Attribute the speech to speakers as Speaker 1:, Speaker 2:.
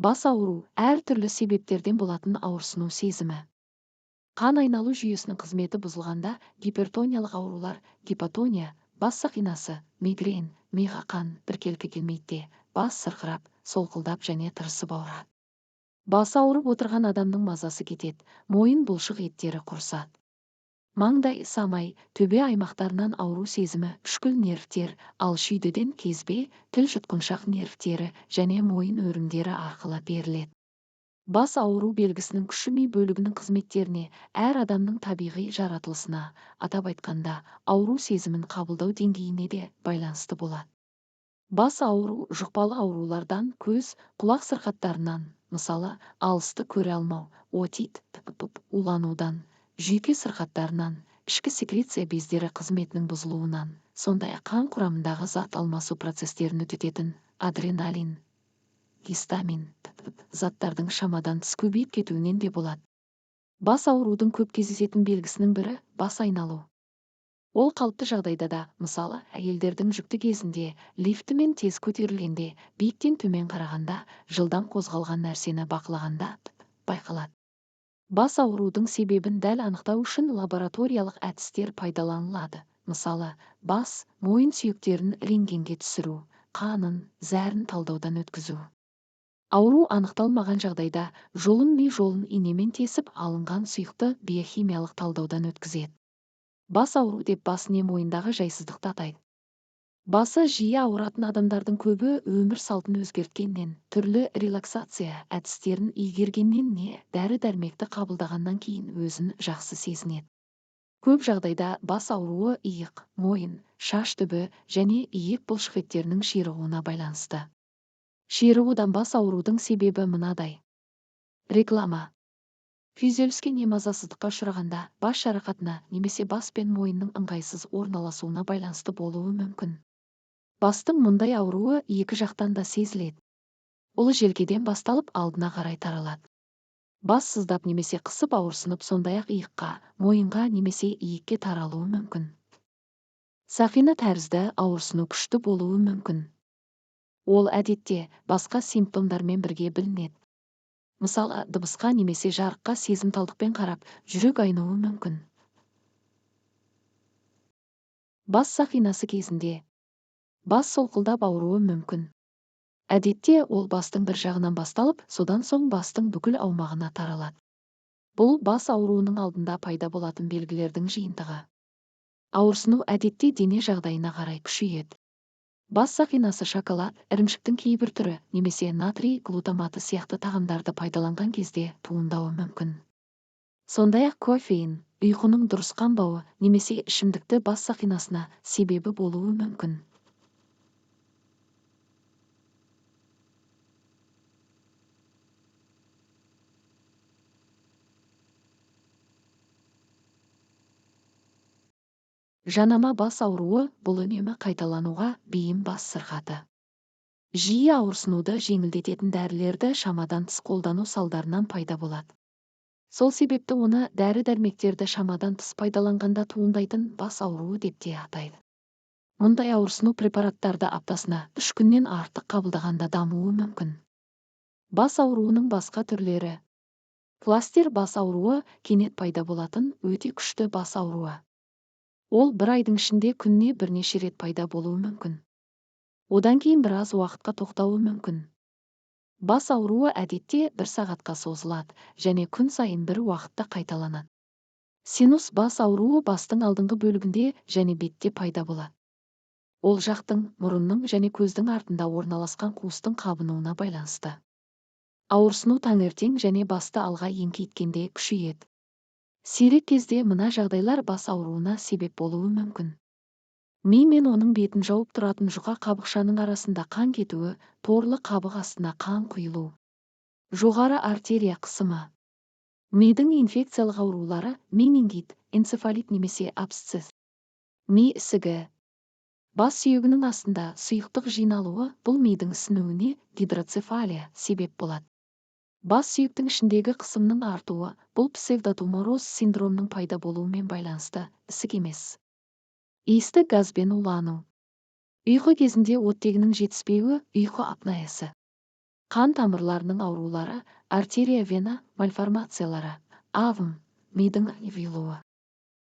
Speaker 1: Бас ауру әртүрлі себептерден болатын ауырсыну сезімі. Қан айналу жүйесінің қызметі бұзылғанда гипертониялық аурулар, гипотония, бас сақинасы, мигрен, миға қан біркелкі келмейді, бас сырқырап, солқылдап және тырысып ауырады. Басы ауырып отырған адамның мазасы кетеді, мойын бұлшық еттері құрысады. Маңдай, самай, төбе аймақтарынан ауру сезімі, үшкіл нервтер, ал шүйдеден кезбе, тіл жұтқыншақ нервтері және мойын өрімдері арқылы беріледі. Бас ауру белгісінің күші ми бөлігінің қызметтеріне, әр адамның табиғи жаратылысына, атап айтқанда, ауру сезімін қабылдау деңгейіне де байланысты болады. Бас ауру жұқпалы аурулардан көз, құлақ сырқаттарынан, мысалы, алысты көре алмау, отит, уланудан, жүйке сырқаттарынан, ішкі секреция бездері қызметінің бұзылуынан, сондай-ақ қан құрамындағы зат алмасу процестерін өтететін адреналин, гистамин, заттардың шамадан тыс көбейіп кетуінен де болады. Бас аурудың көп кездесетін белгісінің бірі бас айналу. Ол қалыпты жағдайда да, мысалы, әйелдердің жүкті кезінде, лифтімен тез көтерілгенде, биіктен төмен қарағанда, жылдам қозғалған нәрсені бақылағанда байқалады. Бас аурудың себебін дәл анықтау үшін лабораториялық әдістер пайдаланылады. Мысалы, бас, мойын сүйектерін рентгенге түсіру, қанын, зәрін талдаудан өткізу. Ауру анықталмаған жағдайда жолын ми жолын инемен тесіп алынған сұйықты биохимиялық талдаудан өткізеді. Бас ауру деп бас не мойындағы жайсыздықты атайды. Басы жиі ауыратын адамдардың көбі өмір салтын өзгерткеннен, түрлі релаксация әдістерін игергеннен не дәрі-дәрмекті қабылдағаннан кейін өзін жақсы сезінеді. Көп жағдайда бас ауруы иық, мойын, шаш түбі және иек бұлшық еттерінің ширығуына байланысты. Ширығудан бас аурудың себебі мынадай. Реклама. Күйзеліске не мазасыздыққа ұшырағанда бас жарақатына немесе бас пен мойынның ыңғайсыз орналасуына байланысты болуы мүмкін. Бастың мұндай ауруы екі жақтан да сезіледі. Ол желкеден басталып алдына қарай таралады. Бас сыздап немесе қысып ауырсынып, сондай-ақ иыққа, мойынға немесе иекке таралуы мүмкін. Сақина тәрізді ауырсыну күшті болуы мүмкін. Ол әдетте басқа симптомдармен бірге білінеді. Мысалы, дыбысқа немесе жарыққа сезімталдықпен қарап, жүрек айнуы мүмкін. Бас сақинасы кезінде бас солқылдап ауруы мүмкін. Әдетте ол бастың бір жағынан басталып, содан соң бастың бүкіл аумағына таралады. Бұл бас ауруының алдында пайда болатын белгілердің жиынтығы. Ауырсыну әдетте дене жағдайына қарай күшейеді. Бас сақинасы шоколад, ірімшіктің кейбір түрі немесе натрий глутаматы сияқты тағамдарды пайдаланған кезде туындауы мүмкін. Сондай-ақ кофеин, ұйқының дұрыс қанбауы немесе ішімдікті бас сақинасына себебі болуы мүмкін. Жанама бас ауруы бұл үнемі қайталануға бейім бас сырқаты. Жиі ауырсынуды жеңілдететін дәрілерді шамадан тыс қолдану салдарынан пайда болады. Сол себепті оны дәрі-дәрмектерді шамадан тыс пайдаланғанда туындайтын бас ауруы деп те атайды. Мұндай ауырсыну препараттарды аптасына 3 күннен артық қабылдағанда дамуы мүмкін. Бас ауруының басқа түрлері. Кластер бас ауруы кенет пайда болатын өте күшті бас ауруы. Ол бір айдың ішінде күніне бірнеше рет пайда болуы мүмкін. Одан кейін біраз уақытқа тоқтауы мүмкін. Бас ауруы әдетте 1 сағатқа созылады және күн сайын бір уақытта қайталанады. Синус бас ауруы бастың алдыңғы бөлігінде және бетте пайда болады. Ол жақтың, мұрынның және көздің артында орналасқан қуыстың қабынуына байланысты. Ауырсыну таңертең және басты алға еңкейткенде күшейеді. Сирек кезде мына жағдайлар бас ауруына себеп болуы мүмкін. Ми мен оның бетін жауып тұратын жұқа қабықшаның арасында қан кетуі, торлы қабық астына қан құйылу. Жоғары артерия қысымы. Мидың инфекциялық аурулары, менингит, энцефалит немесе абсцесс. Ми ісігі. Бас сүйегінің астында сұйықтық жиналуы, бұл мидың ісінуіне гидроцефалия себеп болады. Бас сүйектің ішіндегі қысымның артуы, бұл псевдотумороз синдромның пайда болуымен байланысты, ісік емес. Иісті газбен улану. Ұйқы кезінде оттегінің жетіспеуі, ұйқы апноясы. қан тамырларының аурулары, артерия вена мальформациялары, авм, мидың вилуы.